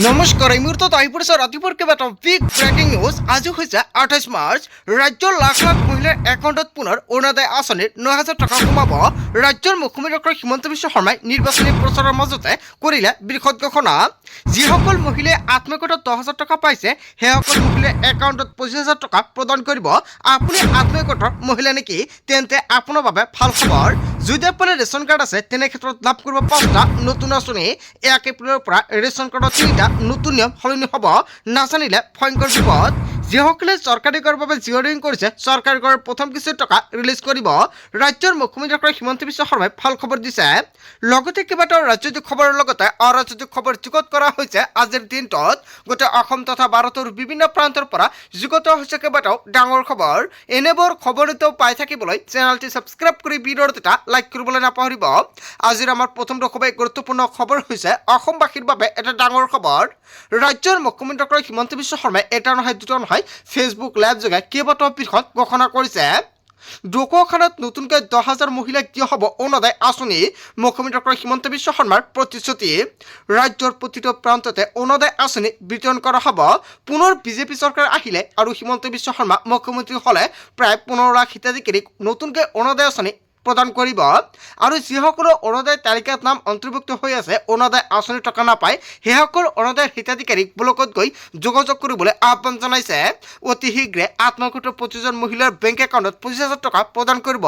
নমস্কাৰ এই মুহূৰ্তত আহি পৰিছে ৰাতিপুৱাৰ কেইবাটাও বিগ ব্ৰেকিং নিউজ। আজি হৈছে 28 মাৰ্চ। ৰাজ্যৰ লাখ লাখ মহিলাৰ একাউণ্টত পুনৰ অৰুণোদয় আঁচনিৰ 9,000 টকা সোমাব। ৰাজ্যৰ মুখ্যমন্ত্ৰী ডক্টৰ হিমন্ত বিশ্ব শৰ্মাই নিৰ্বাচনী প্ৰচাৰৰ মাজতে কৰিলে বৃহৎ ঘোষণা। যিসকল মহিলাই আত্মসহায়কত 10,000 টকা পাইছে সেইসকল মহিলাৰ একাউণ্টত 25,000 টকা প্ৰদান কৰিব। আপুনি আত্মসহায়কৰ মহিলা নেকি? তেন্তে আপোনাৰ বাবে ভাল খবৰ। যদি আপোনাৰ ৰেচন কাৰ্ড আছে তেনে ক্ষেত্ৰত লাভ কৰিব 5টা নতুন আঁচনি। 1 এপ্ৰিলৰ পৰা ৰেচন কাৰ্ডত 3টা নতুন নিয়ম সলনি হ'ব। নাজানিলে ভয়ংকৰ বিপদ। যিসকলে চৰকাৰী কৰৰ বাবে জিঅ'ৰিং কৰিছে চৰকাৰী কৰৰ প্ৰথম কিছু টকা ৰিলিজ কৰিব। ৰাজ্যৰ মুখ্যমন্ত্ৰী ডক্টৰ হিমন্ত বিশ্ব শৰ্মাই ভাল খবৰ দিছে। লগতে কেইবাটাও ৰাজনৈতিক খবৰৰ লগতে অৰাজনৈতিক খবৰ যুগত কৰা হৈছে। আজিৰ দিনটোত গোটেই অসম তথা ভাৰতৰ বিভিন্ন প্ৰান্তৰ পৰা যুগত হৈছে কেইবাটাও ডাঙৰ খবৰ। এনেবোৰ খবৰ পাই থাকিবলৈ চেনেলটি ছাবস্ক্ৰাইব কৰি ভিডিঅ'টো এটা লাইক কৰিবলৈ নাপাহৰিব। আজিৰ আমাৰ প্ৰথমটো খুবেই গুৰুত্বপূৰ্ণ খবৰ হৈছে অসমবাসীৰ বাবে এটা ডাঙৰ খবৰ। ৰাজ্যৰ মুখ্যমন্ত্ৰী ডক্টৰ হিমন্ত বিশ্ব শৰ্মাই এটা নহয় দুটা নহয় ফেচবুক লাইভ যোগে কেইবাটাও বিষয় ঘোষণা কৰিছে। ঢকুৱাখানাত নতুনকৈ 10,000 মহিলাক দিয়া হ'ব অৰুণোদয় আঁচনি। মুখ্যমন্ত্ৰী ডক্টৰ হিমন্ত বিশ্ব শৰ্মাৰ প্ৰতিশ্ৰুতি। ৰাজ্যৰ প্ৰতিটো প্ৰান্ততে অৰুণোদয় আঁচনি বিতৰণ কৰা হ'ব। পুনৰ বিজেপি চৰকাৰ আহিলে আৰু হিমন্ত বিশ্ব শৰ্মা মুখ্যমন্ত্ৰী হ'লে প্ৰায় 15 লাখ হিতাধিকাৰীক নতুনকৈ অৰুণোদয় আঁচনি প্ৰদান কৰিব। আৰু যিসকলৰ অৰুণোদয় তালিকাত নাম অন্তৰ্ভুক্ত হৈ আছে অৰুণোদয় আঁচনিৰ টকা নাপায় সেইসকল অৰুণোদয় হিতাধিকাৰীক ব্লকত গৈ যোগাযোগ কৰিবলৈ আহ্বান জনাইছে। অতি শীঘ্ৰে আত্মসহায়ক 25জন মহিলাৰ বেংক একাউণ্টত 25,000 টকা প্ৰদান কৰিব।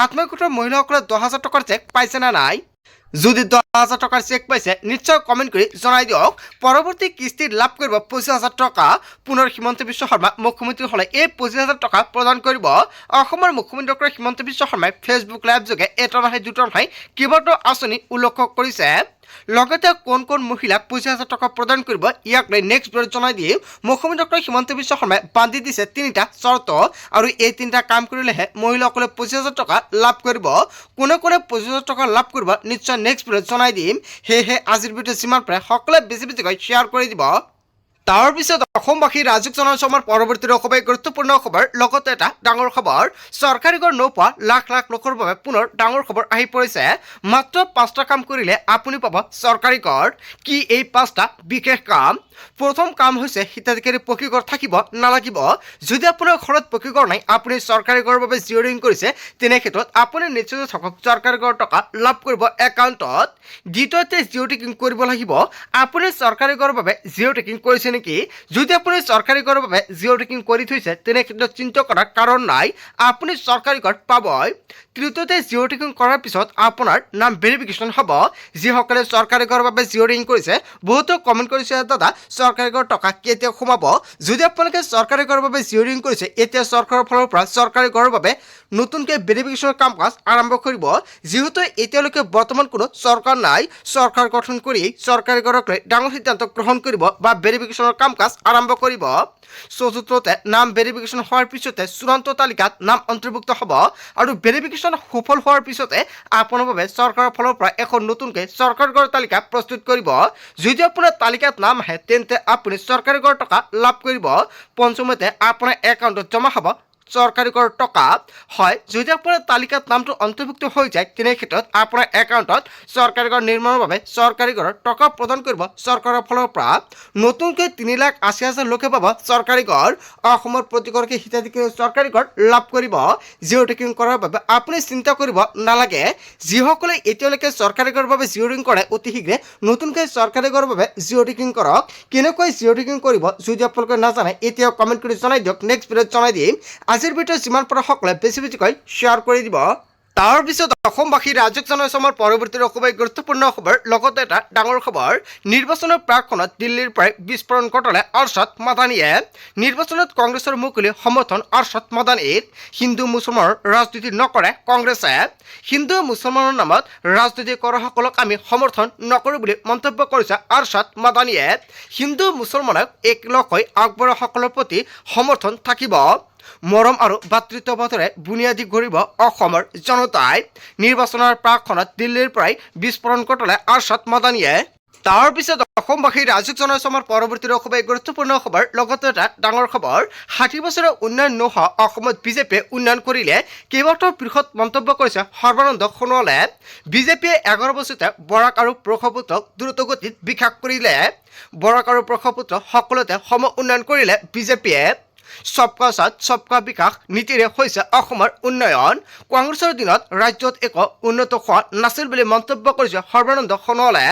আত্মসহায়ক মহিলাসকলে 10,000 টকাৰ চেক পাইছে নে নাই? যদি 10,000 টকাৰ চেক পাইছে নিশ্চয় কমেণ্ট কৰি জনাই দিয়ক। পৰৱৰ্তী কিস্তিত লাভ কৰিব 25,000 টকা। পুনৰ হিমন্ত বিশ্ব শৰ্মা মুখ্যমন্ত্ৰী হ'লে এই 25,000 টকা প্ৰদান কৰিব। অসমৰ মুখ্যমন্ত্ৰী ডক্টৰ হিমন্ত বিশ্ব শৰ্মাই ফেচবুক লাইভ যোগে এটা নহয় দুটা নহয় কেইবাটাও আঁচনি উল্লেখ কৰিছে। লগতে কোন কোন মহিলাক 25,000 টকা প্ৰদান কৰিব ইয়াক লৈ নেক্সট ভিডিঅ'ত জনাই দিয়ে। মুখ্যমন্ত্ৰী ডক্টৰ হিমন্ত বিশ্ব শৰ্মাই বান্ধি দিছে 3টা চৰ্ত আৰু এই 3টা কাম কৰিলেহে মহিলাসকলে 25,000 টকা লাভ কৰিব। কোনে কোনে 25,000 টকা লাভ কৰিব নিশ্চয় নেক্সট ভিডিঅ'ত জনাই দিম। সেয়েহে আজিৰ ভিডিঅ' যিমান পাৰে সকলোৱে বেছি বেছিকৈ শ্বেয়াৰ কৰি দিব। তাৰ পিছত অসমবাসী ৰাজুক জনাইছো আমাৰ পৰৱৰ্তী খুবেই গুৰুত্বপূৰ্ণ খবৰ। লগতে এটা ডাঙৰ খবৰ চৰকাৰী ঘৰ নোপোৱা লাখ লাখ লোকৰ বাবে পুনৰ ডাঙৰ খবৰ আহি পৰিছে। মাত্ৰ 5টা কাম কৰিলে আপুনি পাব চৰকাৰী ঘৰ। কি এই 5টা বিশেষ কাম? প্ৰথম কাম হৈছে হিতাধিকাৰী পকী ঘৰ থাকিব নালাগিব। যদি আপোনাৰ ঘৰত পকী ঘৰ নাই আপুনি চৰকাৰী ঘৰৰ বাবে জিঅ'ৰিং কৰিছে তেনে ক্ষেত্ৰত আপুনি নিশ্চিত থাকক চৰকাৰী ঘৰৰ টকা লাভ কৰিব একাউণ্টত। দ্বিতীয়তে জিঅ' টেকিং কৰিব লাগিব। আপুনি চৰকাৰী ঘৰৰ বাবে জিঅ' টেকিং কৰিছে নেকি? যদি আপুনি চৰকাৰী ঘৰৰ বাবে জিঅ' টেকিং কৰি থৈছে তেনে ক্ষেত্ৰত চিন্তা কৰাৰ কাৰণ নাই, আপুনি চৰকাৰী ঘৰ পাবই। তৃতীয়তে জিঅ' টেকিং কৰাৰ পিছত আপোনাৰ নাম ভেৰিফিকেশ্যন হ'ব। যিসকলে চৰকাৰী ঘৰৰ বাবে জিঅ'ৰিং কৰিছে বহুতো কমেণ্ট কৰিছে দাদা চৰকাৰী ঘৰৰ টকা কেতিয়া সোমাব? যদি আপোনালোকে চৰকাৰী ঘৰৰ বাবে জিঅ'ৰিং কৰিছে এতিয়া চৰকাৰৰ ফালৰ পৰা চৰকাৰী ঘৰৰ বাবে নতুনকৈ ভেৰিফিকেশ্যনৰ কাম কাজ আৰম্ভ কৰিব। যিহেতু এতিয়ালৈকে বৰ্তমান কোনো চৰকাৰ নাই, চৰকাৰ গঠন কৰি চৰকাৰী ঘৰক লৈ ডাঙৰ সিদ্ধান্ত গ্ৰহণ কৰিব বা ভেৰিফিকেশ্যনৰ কাম কাজ আৰম্ভ কৰিব। চতুৰ্থতে নাম ভেৰিফিকেশ্যন হোৱাৰ পিছতে চূড়ান্ত তালিকাত নাম অন্তৰ্ভুক্ত হ'ব আৰু ভেৰিফিকেশ্যন সফল হোৱাৰ পিছতে আপোনাৰ বাবে চৰকাৰৰ ফালৰ পৰা এখন নতুনকৈ চৰকাৰী ঘৰৰ তালিকা প্ৰস্তুত কৰিব। যদি আপোনাৰ তালিকাত নাম আহে তেন্তে আপুনি চৰকাৰী ঘৰৰ টকা লাভ কৰিব। পঞ্চমতে আপোনাৰ একাউণ্টত জমা হ'ব চৰকাৰী ঘৰৰ টকা। হয়, যদি আপোনাৰ তালিকাত নামটো অন্তৰ্ভুক্ত হৈ যায় তেনে ক্ষেত্ৰত আপোনাৰ একাউণ্টত চৰকাৰী ঘৰ নিৰ্মাণৰ বাবে চৰকাৰী ঘৰৰ টকা প্ৰদান কৰিব চৰকাৰৰ ফালৰ পৰা। নতুনকৈ 3,80,000 লোকে পাব চৰকাৰী ঘৰ। অসমৰ প্ৰতিগৰাকী হিতাধিকাৰীয়ে চৰকাৰী ঘৰ লাভ কৰিব। জিঅ' টেকিং কৰাৰ বাবে আপুনি চিন্তা কৰিব নালাগে। যিসকলে এতিয়ালৈকে চৰকাৰী ঘৰৰ বাবে জিঅ'ৰিং কৰে অতি শীঘ্ৰে নতুনকৈ চৰকাৰী ঘৰৰ বাবে জিঅ' টেকিং কৰক। কেনেকৈ জিঅ' টেকিং কৰিব যদি আপোনালোকে নাজানে এতিয়াও কমেণ্ট কৰি জনাই দিয়ক, নেক্সট ভিডিঅ'ত জনাই দিম। আজিৰ ভিডিঅ' যিমান পাৰে সকলোৱে বেছি বেছিকৈ শ্বেয়াৰ কৰি দিব। তাৰপিছত অসমবাসী ৰাজুক জনাইছো আমাৰ পৰৱৰ্তী খুবেই গুৰুত্বপূৰ্ণ খবৰ। লগতে এটা ডাঙৰ খবৰ নিৰ্বাচনৰ প্ৰাকখনত দিল্লীৰ পৰাই বিস্ফোৰণ ঘটালে আৰছাদ মাদানীয়ে। নিৰ্বাচনত কংগ্ৰেছৰ মুকলি সমৰ্থন আৰছাদ মাদানীৰ। হিন্দু মুছলমানৰ ৰাজনীতি নকৰে কংগ্ৰেছে। হিন্দু মুছলমানৰ নামত ৰাজনীতি কৰাসকলক আমি সমৰ্থন নকৰোঁ বুলি মন্তব্য কৰিছে আৰছাদ মাদানীয়ে। হিন্দু মুছলমানক একেলগ হৈ আগবঢ়াসকলৰ প্ৰতি সমৰ্থন থাকিব। মৰম আৰু ভাতৃত্ববোধেৰে বুনিয়াদী গঢ়িব অসমৰ জনতাই। নিৰ্বাচনৰ প্ৰাকখনত দিল্লীৰ পৰাই বিস্ফোৰণ ঘটালে আৰছাদ মাদানীয়ে। তাৰ পিছত অসমবাসী ৰাইজক জনাইছো আমাৰ পৰৱৰ্তী খুবেই গুৰুত্বপূৰ্ণ খবৰ লগতে এটা ডাঙৰ খবৰ ৬০ বছৰৰ উন্নয়ন নোহোৱা অসমত বিজেপিয়ে উন্নয়ন কৰিলে কেইবাটাও বৃহৎ মন্তব্য কৰিছে সৰ্বানন্দ সোণোৱালে। বিজেপিয়ে ১১ বছৰতে বৰাক আৰু ব্ৰহ্মপুত্ৰক দ্ৰুতগতিত বিকাশ কৰিলে। বৰাক আৰু ব্ৰহ্মপুত্ৰ সকলোতে সম উন্নয়ন কৰিলে বিজেপিয়ে। সবকা সাথ সবকা বিকাশ নীতিৰে হৈছে অসমৰ উন্নয়ন। কংগ্ৰেছৰ দিনত ৰাজ্যত একো উন্নত হোৱা নাছিল বুলি মন্তব্য কৰিছে সৰ্বানন্দ সোণোৱালে।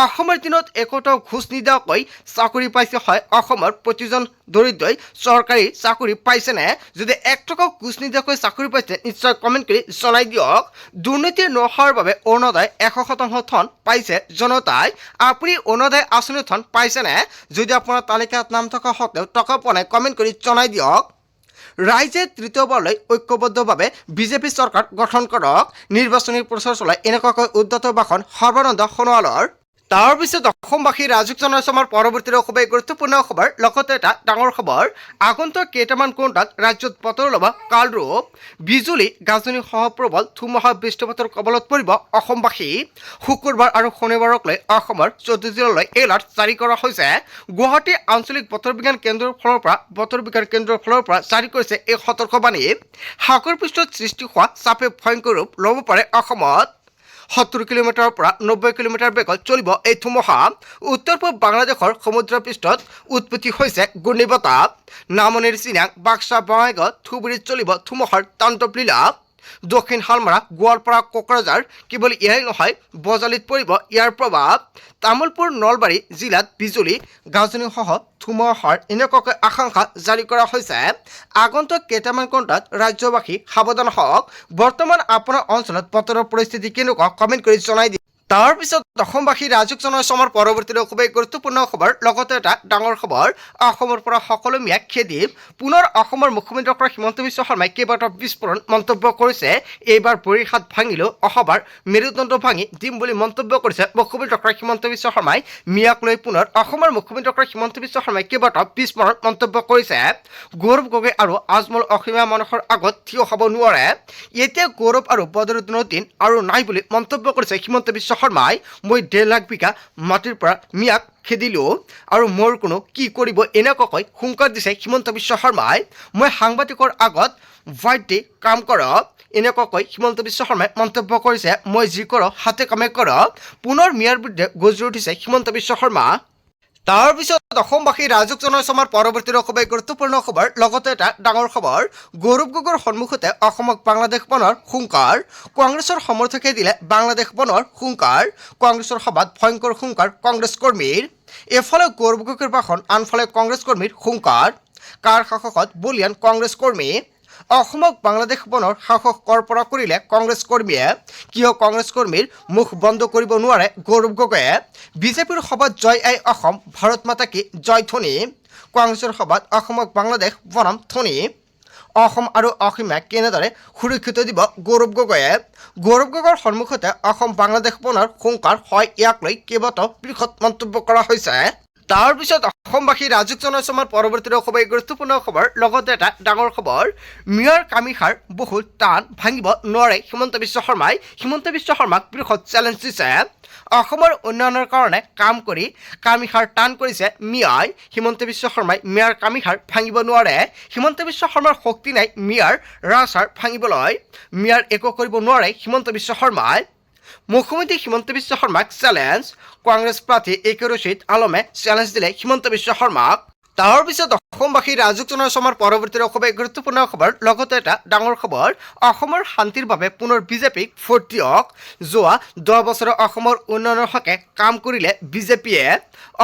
অসমৰ দিনত একোটাও ঘোষ নিদিয়াকৈ চাকৰি পাইছে হয় অসমৰ প্ৰতিজন দৰিদ্ৰই চৰকাৰী চাকৰি পাইছেনে? যদি ১ টকাও ঘোষ নিদিয়াকৈ চাকৰি পাইছে নিশ্চয় কমেণ্ট কৰি জনাই দিয়ক। দুৰ্নীতি নোহোৱাৰ বাবে অৰুণোদয় ১০০% ধন পাইছে জনতাই। আপুনি অৰুণোদয় আঁচনিৰ ধন পাইছেনে? যদি আপোনাৰ তালিকাত নাম থকা সত্ত্বেও টকা পোৱা নাই কমেণ্ট কৰি জনাই দিয়ক। ৰাইজে তৃতীয়বাৰলৈ ঐক্যবদ্ধভাৱে বিজেপি চৰকাৰ গঠন কৰক। নিৰ্বাচনী প্ৰচাৰ চলাই এনেকুৱাকৈ উদ্ধত ভাষণ সৰ্বানন্দ সোণোৱালৰ। তাৰ পিছত অসমবাসী ৰাইজক জনাইছো আমাৰ পৰৱৰ্তী খুবেই গুৰুত্বপূৰ্ণ খবৰ লগতে এটা ডাঙৰ খবৰ আগন্তুক কেইটামান ঘণ্টাত ৰাজ্যত বতৰ ল'ব কালৰূপ। বিজুলী গাজনি সহ প্ৰবল ধুমুহা বৃষ্টিপাতৰ কবলত পৰিব অসমবাসী। শুকুৰবাৰ আৰু শনিবাৰক লৈ অসমৰ 14 জিলালৈ এলাৰ্ট জাৰি কৰা হৈছে। গুৱাহাটী আঞ্চলিক বতৰ বিজ্ঞান কেন্দ্ৰৰ ফালৰ পৰা জাৰি কৰিছে এই সতৰ্কবাণী। সাগৰ পৃষ্ঠত সৃষ্টি হোৱা চাপে ভয়ংকৰ ৰূপ ল'ব পাৰে অসমত। 70 কিলোমিটাৰৰ পৰা 90 কিলোমিটাৰ বেগত চলিব এই ধুমুহা। উত্তৰ পূব বাংলাদেশৰ সমুদ্ৰ পৃষ্ঠত উৎপত্তি হৈছে ঘূৰ্ণীবতাহ। নামনিৰ চিনাং বাক্সা বঙাইগাঁও ধুবুৰীত চলিব ধুমুহাৰ তাণ্ডৱ লীলা। দক্ষিণ হালমাৰা গোৱালপাৰা কোকৰাঝাৰ কেৱল ইয়াই নহয় বজালিত পৰিব ইয়াৰ প্ৰভাৱ। তামুলপুৰ নলবাৰী জিলাত বিজুলী গাজনিসহ ধুমুহাৰ এনেকুৱাকৈ আশংকা জাৰি কৰা হৈছে। আগন্তুক কেইটামান ঘণ্টাত ৰাজ্যবাসী সাৱধান হওক। বৰ্তমান আপোনাৰ অঞ্চলত বতৰৰ পৰিস্থিতি কেনেকুৱা কমেণ্ট কৰি জনাই দিয়ে। তাৰ পিছত অসমবাসী ৰাইজক জনাইছো আমাৰ পৰৱৰ্তী খুবেই গুৰুত্বপূৰ্ণ খবৰ লগতে এটা ডাঙৰ খবৰ অসমৰ পৰা সকলোমীয়া খেদি পুনৰ অসমৰ মুখ্যমন্ত্ৰী ডক্টৰ হিমন্ত বিশ্ব শৰ্মাই কেইবাটাও বিস্ফোৰণ মন্তব্য কৰিছে। এইবাৰ ভৰিৰ হাত ভাঙিলেও অসবাৰ মেৰুদণ্ড ভাঙি দিম বুলি মন্তব্য কৰিছে মুখ্যমন্ত্ৰী ডক্টৰ হিমন্ত বিশ্ব শৰ্মাই। মিয়াক লৈ পুনৰ অসমৰ মুখ্যমন্ত্ৰী ডক্টৰ হিমন্ত বিশ্ব শৰ্মাই কেইবাটাও বিস্ফোৰণ মন্তব্য কৰিছে। গৌৰৱ গগৈ আৰু আজমল অসমীয়া মানুহৰ আগত থিয় হ'ব নোৱাৰে। এতিয়া গৌৰৱ আৰু বদৰুদ্দিনৰ দিন আৰু নাই বুলি মন্তব্য কৰিছে হিমন্ত বিশ্ব শৰ্মাই। মই 1.5 লাখ বিঘা মাটিৰ পৰা মিয়াক খেদিলোঁ আৰু মোৰ কোনো কি কৰিব এনেকুৱাকৈ হুংকাৰ দিছে হিমন্ত বিশ্ব শৰ্মাই। মই সাংবাদিকৰ আগত ভাইটি কাম কৰক এনেকুৱাকৈ হিমন্ত বিশ্ব শৰ্মাই মন্তব্য কৰিছে। মই যি কৰোঁ হাতে কামে কৰক। পুনৰ মিয়াৰ বিৰুদ্ধে গৰ্জি উঠিছে হিমন্ত বিশ্ব শৰ্মা। তাৰ পিছত অসমবাসী ৰাইজক জনাইছো আমাৰ পৰৱৰ্তী খুবেই গুৰুত্বপূৰ্ণ খবৰ লগতে এটা ডাঙৰ খবৰ গৌৰৱ গগৈৰ সন্মুখতে অসমক বাংলাদেশ বনোৱাৰ হুংকাৰ। কংগ্ৰেছৰ সমৰ্থকে দিলে বাংলাদেশ বনোৱাৰ হুংকাৰ। কংগ্ৰেছৰ সভাত ভয়ংকৰ হুংকাৰ কংগ্ৰেছ কৰ্মীৰ। এফালে গৌৰৱ গগৈৰ ভাষণ আনফালে কংগ্ৰেছ কৰ্মীৰ হুংকাৰ। কাৰ সাহসত বলিয়ান কংগ্ৰেছ কৰ্মী। অসমক বাংলাদেশ বনোৱাৰ সাহস কৰ পৰা কৰিলে কংগ্ৰেছ কৰ্মীয়ে। কিয় কংগ্ৰেছ কৰ্মীৰ মুখ বন্ধ কৰিব নোৱাৰে গৌৰৱ গগৈয়ে। বিজেপিৰ সভাত জয় আই অসম ভাৰত মাতা কি জয় ধ্বনি। কংগ্ৰেছৰ সভাত অসমক বাংলাদেশ বনাম ধ্বনি। অসম আৰু অসমীয়াক কেনেদৰে সুৰক্ষিত দিব গৌৰৱ গগৈয়ে। গৌৰৱ গগৈৰ সন্মুখতে অসম বাংলাদেশ বনোৱাৰ হুংকাৰ হয় ইয়াক লৈ কেইবাটাও বৃহৎ মন্তব্য কৰা হৈছে। তাৰ পিছত অসমবাসী ৰাইজক জনাইছো আমাৰ পৰৱৰ্তী খুবেই গুৰুত্বপূৰ্ণ খবৰ লগতে এটা ডাঙৰ খবৰ মিয়াৰ কামিহাৰ বহুত টান ভাঙিব নোৱাৰে হিমন্ত বিশ্ব শৰ্মাই। হিমন্ত বিশ্ব শৰ্মাক বৃহৎ চেলেঞ্জ দিছে। অসমৰ উন্নয়নৰ কাৰণে কাম কৰি কামিহাৰ টান কৰিছে মিয়াই। হিমন্ত বিশ্ব শৰ্মাই মিয়াৰ কামিহাৰ ভাঙিব নোৱাৰে। হিমন্ত বিশ্ব শৰ্মাৰ শক্তি নাই মিয়াৰ ৰাজহাৰ ভাঙিবলৈ। মিয়াৰ একো কৰিব নোৱাৰে হিমন্ত বিশ্ব শৰ্মাই। মুখ্যমন্ত্ৰী হিমন্ত বিশ্ব শৰ্মাক চেলেঞ্জ। কংগ্ৰেছ প্ৰাৰ্থী একে ৰচিদ আলমে চেলেঞ্জ দিলে হিমন্ত বিশ্ব শৰ্মাক। তাৰ পিছত অসমবাসী ৰাইজক জনাইছো আমাৰ পৰৱৰ্তী খুবেই গুৰুত্বপূৰ্ণ খবৰ লগতে এটা ডাঙৰ খবৰ অসমৰ শান্তিৰ বাবে পুনৰ বিজেপিক ভোট দিয়ক। যোৱা 10 বছৰৰ অসমৰ উন্নয়নৰ হকে কাম কৰিলে বিজেপিয়ে।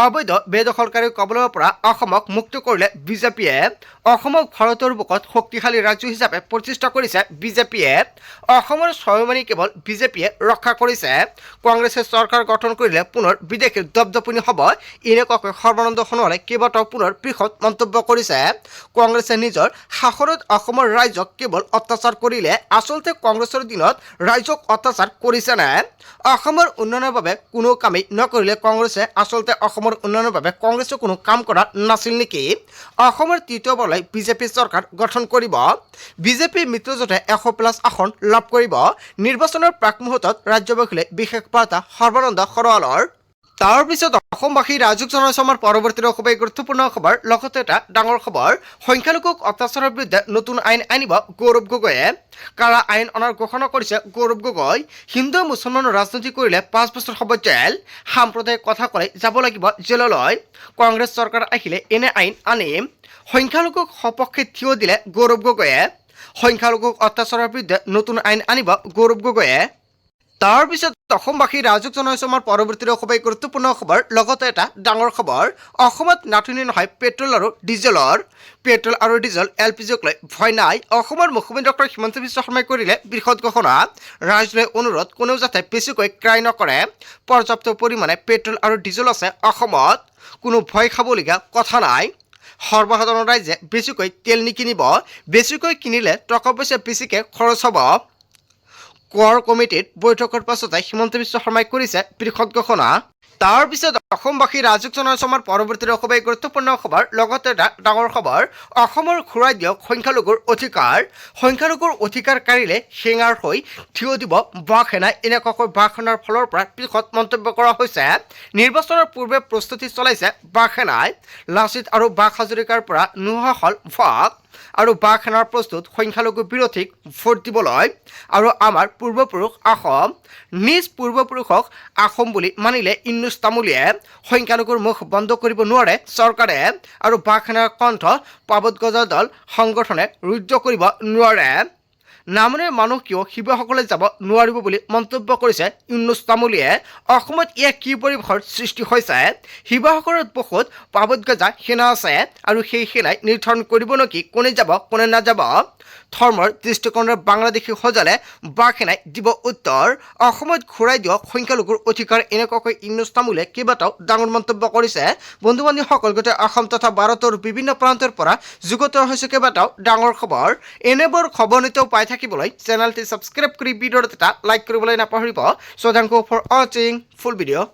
অবৈধ বেদখলকাৰীৰ কবলৰ পৰা অসমক মুক্ত কৰিলে বিজেপিয়ে। অসমক ভাৰতৰ বুকত শক্তিশালী ৰাজ্য হিচাপে প্ৰতিষ্ঠা কৰিছে বিজেপিয়ে। অসমৰ স্বাভিমানী কেৱল বিজেপিয়ে ৰক্ষা কৰিছে। কংগ্ৰেছে চৰকাৰ গঠন কৰিলে পুনৰ বিদেশীৰ দপদপনি হ'ব এনেকুৱাকৈ সৰ্বানন্দ সোণোৱালে কেইবাটাও পুনৰ বৃহৎ মন্তব্য কৰিছে। কংগ্ৰেছে নিজৰ শাসনত অসমৰ ৰাইজক কেৱল অত্যাচাৰ কৰিলে আচলতে কংগ্ৰেছৰ দিনত ৰাইজক অত্যাচাৰ কৰিছেনে? অসমৰ উন্নয়নৰ বাবে কোনো কামেই নকৰিলে কংগ্ৰেছে আচলতে অসমৰ উন্নয়নৰ বাবে কংগ্ৰেছে কোনো কাম কৰা নাছিল নেকি? অসমৰ তৃতীয়বাৰলৈ বিজেপি চৰকাৰ গঠন কৰিব। বিজেপি মিত্ৰজোঁটে 100+ আসন লাভ কৰিব। নিৰ্বাচনৰ প্ৰাক মুহূৰ্তত ৰাজ্যবাসীলৈ বিশেষ বাৰ্তা সৰ্বানন্দ সোণোৱালৰ। তাৰপিছত অসমবাসী ৰাইজক জনাইছো আমাৰ পৰৱৰ্তী খুবেই গুৰুত্বপূৰ্ণ খবৰ লগতে এটা ডাঙৰ খবৰ সংখ্যালঘুক অত্যাচাৰৰ বিৰুদ্ধে নতুন আইন আনিব গৌৰৱ গগৈয়ে কাৰা আইন অনাৰ ঘোষণা কৰিছে গৌৰৱ গগৈ হিন্দু মুছলমান ৰাজনীতি কৰিলে 5 বছৰ হ'ব জেল সাম্প্ৰদায়িক কথা ক'লে যাব লাগিব জেললৈ কংগ্ৰেছ চৰকাৰ আহিলে এনে আইন আনিম সংখ্যালঘুক সপক্ষে থিয় দিলে গৌৰৱ গগৈয়ে সংখ্যালঘুক অত্যাচাৰৰ বিৰুদ্ধে নতুন আইন আনিব গৌৰৱ গগৈয়ে তাৰপিছত অসমবাসী ৰাইজক জনাইছো আমাৰ পৰৱৰ্তী খুবেই গুৰুত্বপূৰ্ণ খবৰ লগতে এটা ডাঙৰ খবৰ অসমত নাটনি নহয় পেট্ৰল আৰু ডিজেলৰ পেট্ৰল আৰু ডিজেল LPGক লৈ ভয় নাই অসমৰ মুখ্যমন্ত্ৰী ডক্টৰ হিমন্ত বিশ্ব শৰ্মাই কৰিলে বৃহৎ ঘোষণা ৰাইজলৈ অনুৰোধ কোনেও যাতে বেছিকৈ ক্ৰয় নকৰে পৰ্যাপ্ত পৰিমাণে পেট্ৰল আৰু ডিজেল আছে অসমত কোনো ভয় খাবলগীয়া কথা নাই সৰ্বসাধাৰণ ৰাইজে বেছিকৈ তেল নিকিনিব বেছিকৈ কিনিলে টকা পইচা বেছিকৈ খৰচ হ'ব কোৰ কমিটিৰ বৈঠকৰ পাছতে হিমন্ত বিশ্ব শৰ্মাই কৰিছে বৃহৎ ঘোষণা তাৰপিছত অসমবাসী ৰাইজক জনাইছো আমাৰ পৰৱৰ্তী খুবেই গুৰুত্বপূৰ্ণ খবৰ লগতে এটা ডাঙৰ খবৰ অসমৰ ঘূৰাই দিয়ক সংখ্যালঘুৰ অধিকাৰ কাঢ়িলে সেঙাৰ হৈ থিয় দিব বাঘ সেনাই এনেকুৱাকৈ বাঘ সেনাৰ ফালৰ পৰা বৃহৎ মন্তব্য কৰা হৈছে নিৰ্বাচনৰ পূৰ্বে প্ৰস্তুতি চলাইছে বাঘ সেনাই লাচিত আৰু বাঘ হাজৰিকাৰ পৰা নোহোৱা হ'ল বাঘ আৰু বাঘ সেনাৰ প্ৰস্তুত সংখ্যালঘু বিৰোধীক ভোট দিবলৈ আৰু আমাৰ পূৰ্বপুৰুষ অসম নিজ পূৰ্বপুৰুষক অসম বুলি মানিলে ইন্নুচ তামুলীয়ে সংখ্যালঘুৰ মুখ বন্ধ কৰিব নোৱাৰে চৰকাৰে আৰু বাঘ সেনাৰ কণ্ঠ পাবত গজা দল সংগঠনে ৰুদ্ধ কৰিব নোৱাৰে নামনি মানুহ কিয় শিৱসকলে যাব নোৱাৰিব বুলি মন্তব্য কৰিছে ইন্নুচ তামুলীয়ে অসমত ইয়াৰ কি পৰিৱেশৰ সৃষ্টি হৈছে শিৱসাগৰত বহুত পাবত গজা সেনা আছে আৰু সেই সেনাই নিৰ্ধাৰণ কৰিব নেকি কোনে যাব কোনে নাযাব ধৰ্মৰ দৃষ্টিকোণৰ বাংলাদেশী সজালে বাঘ সেনাই দিব উত্তৰ অসমত ঘূৰাই দিয়ক সংখ্যালঘুৰ অধিকাৰ এনেকুৱাকৈ ইন্নুচ তামুলীয়ে কেইবাটাও ডাঙৰ মন্তব্য কৰিছে বন্ধু বান্ধৱীসকল গোটেই অসম তথা ভাৰতৰ বিভিন্ন প্ৰান্তৰ পৰা যুগত হৈছে কেইবাটাও ডাঙৰ খবৰ এনেবোৰ খবৰ নিতেও পাই থাকিবলৈ চেনেলটি সাবস্ক্ৰাইব কৰি ভিডিঅ'ত এটা লাইক কৰিবলৈ নাপাহৰিব সো থ্যাংক ইউ ফৰ ৱাচিং ফুল ভিডিঅ'